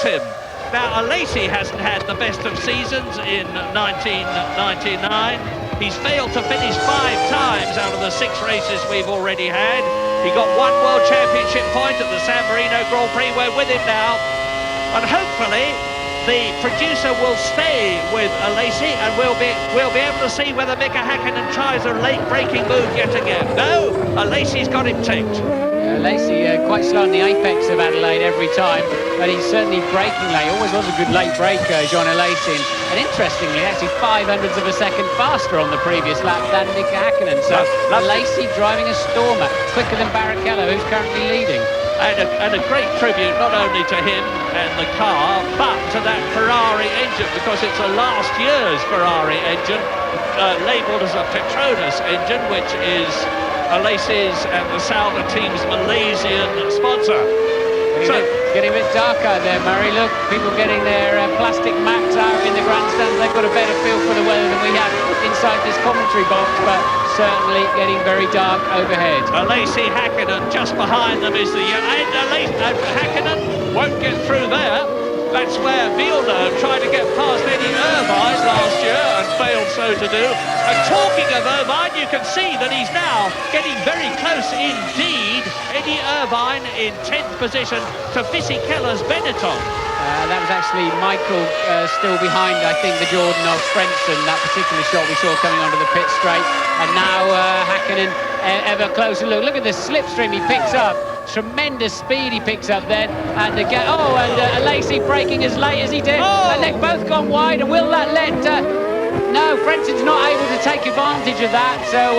him. Now, Alesi hasn't had the best of seasons in 1999. He's failed to finish 5 times out of the 6 races we've already had. He got 1 World Championship point at the San Marino Grand Prix. We're with him now. And hopefully, the producer will stay with Alesi, and we'll be able to see whether Mika Häkkinen tries a late-breaking move yet again. No, Alesi's got him ticked. Alesi quite slow on the apex of Adelaide every time, but he's certainly braking late. Always was a good late breaker, Jean Alesi. And interestingly, actually 500ths of a second faster on the previous lap than Mika Häkkinen. So Alesi driving a stormer, quicker than Barrichello, who's currently leading. And a great tribute not only to him and the car, but to that Ferrari engine, because it's a last year's Ferrari engine, labelled as a Petronas engine, which is Alesi's and the Sauber team's Malaysian sponsor. Getting a bit dark out there, Murray. Look, people getting their plastic mats out in the grandstands. They've got a better feel for the weather than we have inside this commentary box, but certainly getting very dark overhead. Alesi, Häkkinen, just behind them is the... And Häkkinen won't get through there. That's where Villeneuve tried to get past Eddie Irvine last year and failed so to do. And talking of Irvine, you can see that he's now getting very close indeed. Eddie Irvine in 10th position to Fisichella's Benetton. That was actually Michael still behind, I think, the Jordan of Frentzen, that particular shot we saw coming onto the pit straight. And now Häkkinen ever closer. Look at the slipstream he picks up. Tremendous speed he picks up then, and again, Alesi braking as late as he did, and they've both gone wide. And will that let no, Frenzen's not able to take advantage of that, so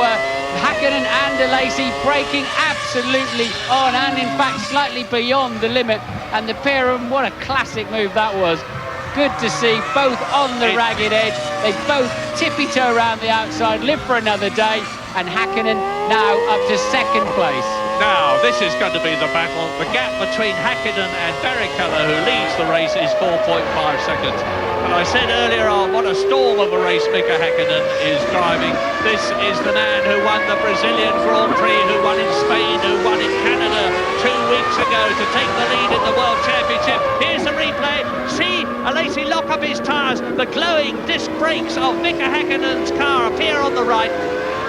Häkkinen and Alesi braking absolutely on, and in fact slightly beyond the limit. And the pair of them, what a classic move that was. Good to see, both on the ragged edge. They both tippy-toe around the outside, live for another day, and Häkkinen now up to 2nd place. Now, this is going to be the battle. The gap between Häkkinen and Barrichello, who leads the race, is 4.5 seconds. And I said earlier on, what a storm of a race Mika Häkkinen is driving. This is the man who won the Brazilian Grand Prix, who won in Spain, who won in Canada 2 weeks ago to take the lead in the World Championship. Here's the replay. See Alesi lock up his tyres. The glowing disc brakes of Mika Häkkinen's car appear on the right.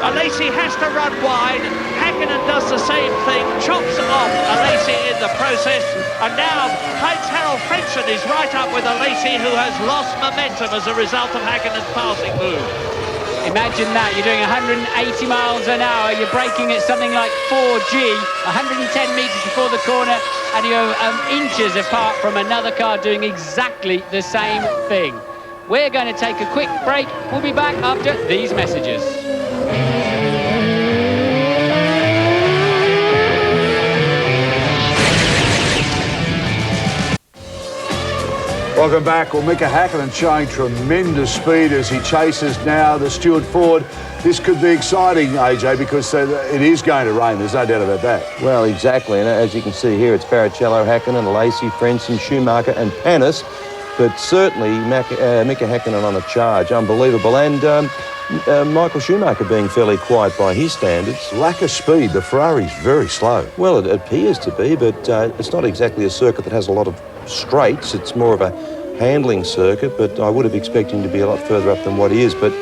Alesi has to run wide. Häkkinen does the same thing, chops off Alesi in the process, and now Heinz-Harald Frentzen is right up with Alesi, who has lost momentum as a result of Häkkinen's passing move. Imagine that, you're doing 180 miles an hour, you're braking at something like 4G, 110 metres before the corner, and you're inches apart from another car doing exactly the same thing. We're going to take a quick break. We'll be back after these messages. Welcome back. Well, Mika Häkkinen showing tremendous speed as he chases now the Stewart Ford. This could be exciting, AJ, because it is going to rain. There's no doubt about that. Well, exactly. And as you can see here, it's Barrichello, Häkkinen, Alesi, Frentzen, Schumacher and Panis. But certainly Mika Häkkinen on a charge. Unbelievable. And Michael Schumacher being fairly quiet by his standards. Lack of speed. The Ferrari's very slow. Well, it appears to be, but it's not exactly a circuit that has a lot of straights. It's more of a handling circuit, but I would have expected him to be a lot further up than what he is. But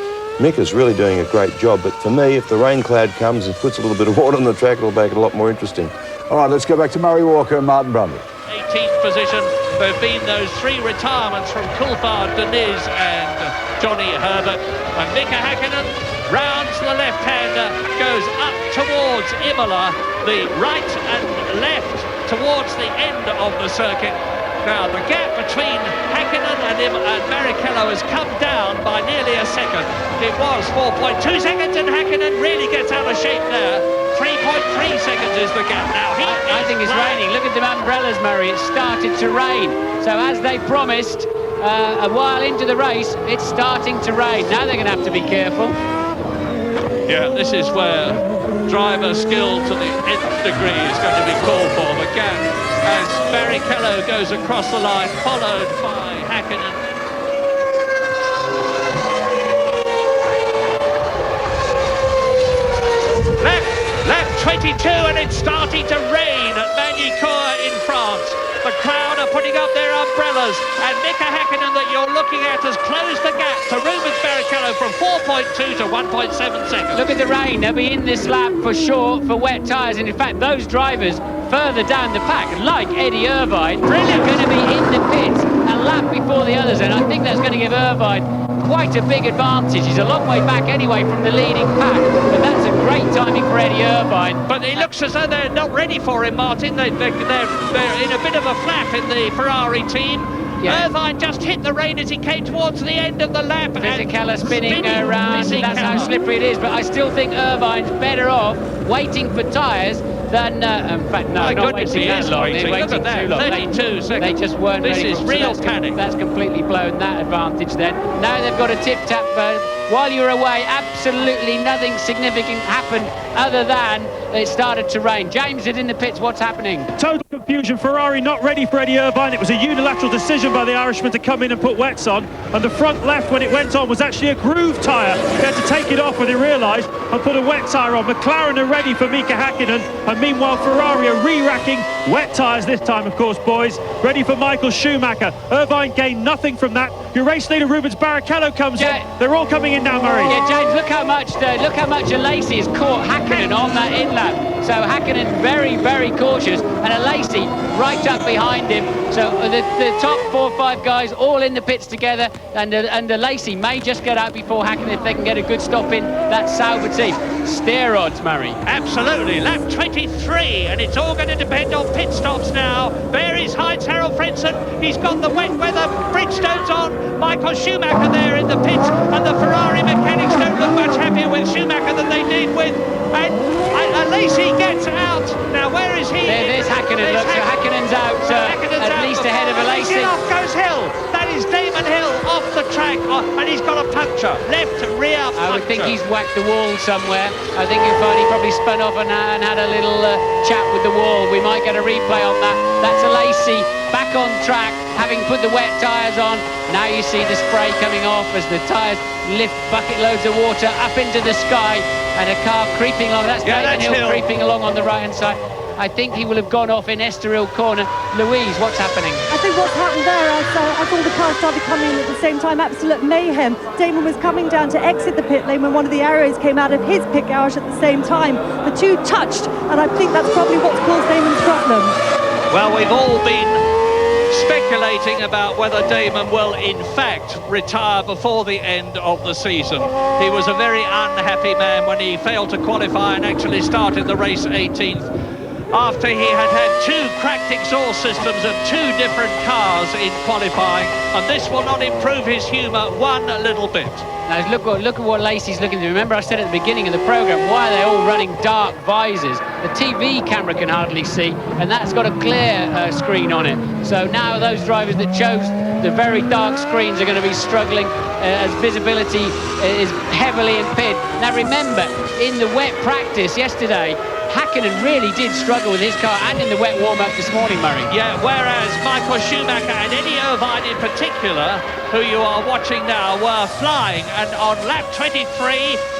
Mika's really doing a great job. But for me, if the rain cloud comes and puts a little bit of water on the track, it'll make it a lot more interesting. All right, let's go back to Murray Walker and Martin Brundle. 18th position. There have been those 3 retirements from Coulthard, Deniz and Johnny Herbert. And Mika Häkkinen rounds the left-hander, goes up towards Imola, the right and left towards the end of the circuit. Now, the gap between Häkkinen and Barrichello has come down by nearly a second. It was 4.2 seconds, and Häkkinen really gets out of shape there. 3.3 seconds is the gap now. I think it's raining. Look at the umbrellas, Murray. It started to rain. So as they promised a while into the race, it's starting to rain. Now they're going to have to be careful. Yeah, this is where driver skill to the nth degree is going to be called for. The gap as Barrichello goes across the line, followed by Häkkinen. Lap 22, and it's starting to rain at Magny-Cours in France. The crowd are putting up their umbrellas. umbrellas, and Mika Häkkinen that you're looking at has closed the gap to Rubens Barrichello from 4.2 to 1.7 seconds. Look at the rain. They'll be in this lap for sure for wet tyres, and in fact those drivers further down the pack, like Eddie Irvine, are going to be in the pits a lap before the others, and I think that's going to give Irvine quite a big advantage. He's a long way back anyway from the leading pack, but that's a great timing for Eddie Irvine. But it looks as though they're not ready for him, Martin. They're in a bit of a flap in the Ferrari team. Yeah. Irvine just hit the rain as he came towards the end of the lap. Fisichella spinning around, that's how slippery it is, but I still think Irvine's better off waiting for tyres than, in fact, no, not waiting that long. They're waiting too long. 32 seconds. They just weren't ready. This is real panic. That's completely blown that advantage then. Now they've got a tip-tap. While you were away, absolutely nothing significant happened other than it started to rain. James is in the pits. What's happening? Total confusion. Ferrari not ready for Eddie Irvine. It was a unilateral decision by the Irishman to come in and put wets on. And the front left, when it went on, was actually a groove tyre. He had to take it off when he realised and put a wet tyre on. McLaren are ready for Mika Häkkinen. And meanwhile, Ferrari are re-racking wet tyres this time, of course, boys. Ready for Michael Schumacher. Irvine gained nothing from that. Your race leader, Rubens Barrichello, comes in. They're all coming in now, Murray. Yeah, James, look how much Alesi has caught Häkkinen on that inlap. So Häkkinen very, very cautious, and Alesi right up behind him. So the top 4 or 5 guys all in the pits together, and Alesi may just get out before Häkkinen if they can get a good stop in that Sauber team. Steer odds, Murray. Absolutely, lap 23, and it's all going to depend on pit stops now. There is Heinz-Harald Frentzen. He's got the wet weather Bridgestones on. Michael Schumacher there in the pits, and the Ferrari mechanics don't look much happier with Schumacher than they did with. And Alesi gets out. Now, where is he? There's Häkkinen. Look, so Häkkinen's out, at least ahead of Alesi. Off goes Hill. That is Damon Hill off the track, and he's got a puncture. Left rear puncture. I would think he's whacked the wall somewhere. I think you'll find he probably spun off and had a little chat with the wall. We might get a replay on that. That's Alesi back on track, having put the wet tyres on. Now you see the spray coming off as the tyres lift bucket loads of water up into the sky, and a car creeping along. That's Damon Hill creeping along on the right-hand side. I think he will have gone off in Estoril corner. Louise, what's happening? I think what's happened there, as all the cars started coming in at the same time, absolute mayhem. Damon was coming down to exit the pit lane when one of the arrows came out of his pit garage at the same time. The two touched, and I think that's probably what's caused Damon's problem. Well, we've all been speculating about whether Damon will in fact retire before the end of the season. He was a very unhappy man when he failed to qualify and actually started the race 18th. After he had 2 cracked exhaust systems and 2 different cars in qualifying, and this will not improve his humour one little bit. Now look at what Lacey's looking to. Remember I said at the beginning of the programme, why are they all running dark visors? The TV camera can hardly see, and that's got a clear screen on it. So now those drivers that chose the very dark screens are going to be struggling as visibility is heavily impaired. Now remember, in the wet practice yesterday, Häkkinen really did struggle with his car, and in the wet warm-up this morning, Murray. Yeah, whereas Michael Schumacher and Eddie Irvine in particular, who you are watching now, were flying. And on lap 23,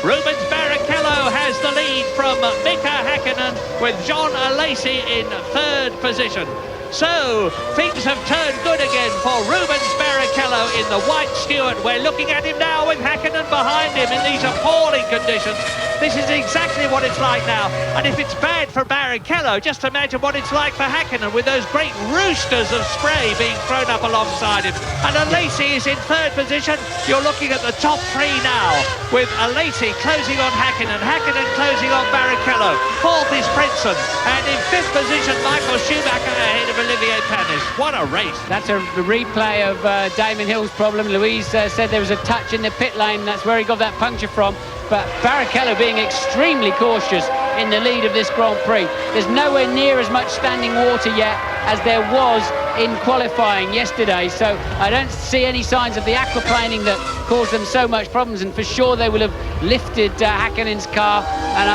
Rubens Barrichello has the lead from Mika Häkkinen, with John Alesi in 3rd position. So, things have turned good again for Rubens Barrichello in the white Stewart. We're looking at him now with Häkkinen behind him in these appalling conditions. This is exactly what it's like now. And if it's bad for Barrichello, just imagine what it's like for Häkkinen with those great roosters of spray being thrown up alongside him. And Alesi is in 3rd position. You're looking at the top 3 now, with Alesi closing on Häkkinen, Häkkinen closing on Barrichello. 4th is Frentzen. And in 5th position, Michael Schumacher ahead of Olivier Panis. What a race. That's a replay of Damon Hill's problem. Louise said there was a touch in the pit lane. That's where he got that puncture from. But Barrichello being extremely cautious in the lead of this Grand Prix. There's nowhere near as much standing water yet as there was in qualifying yesterday, so I don't see any signs of the aquaplaning that caused them so much problems, and for sure they will have lifted Häkkinen's car, and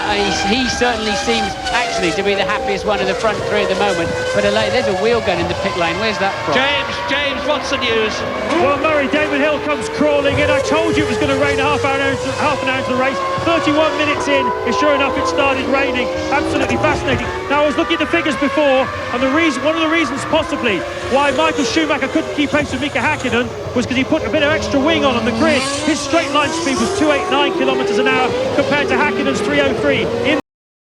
he certainly seems actually to be the happiest one of the front 3 at the moment. But there's a wheel gun in the pit lane. Where's that from? James what's the news? Well, Murray, Damon Hill comes crawling in. I told you it was going to rain half an hour into the race. 31 minutes in, and sure enough, it started raining. Absolutely fascinating. Now, I was looking at the figures before, and one of the reasons possibly why Michael Schumacher couldn't keep pace with Mika Hakkinen was because he put a bit of extra wing on the grid. His straight line speed was 289 kilometres an hour compared to Hakkinen's 303.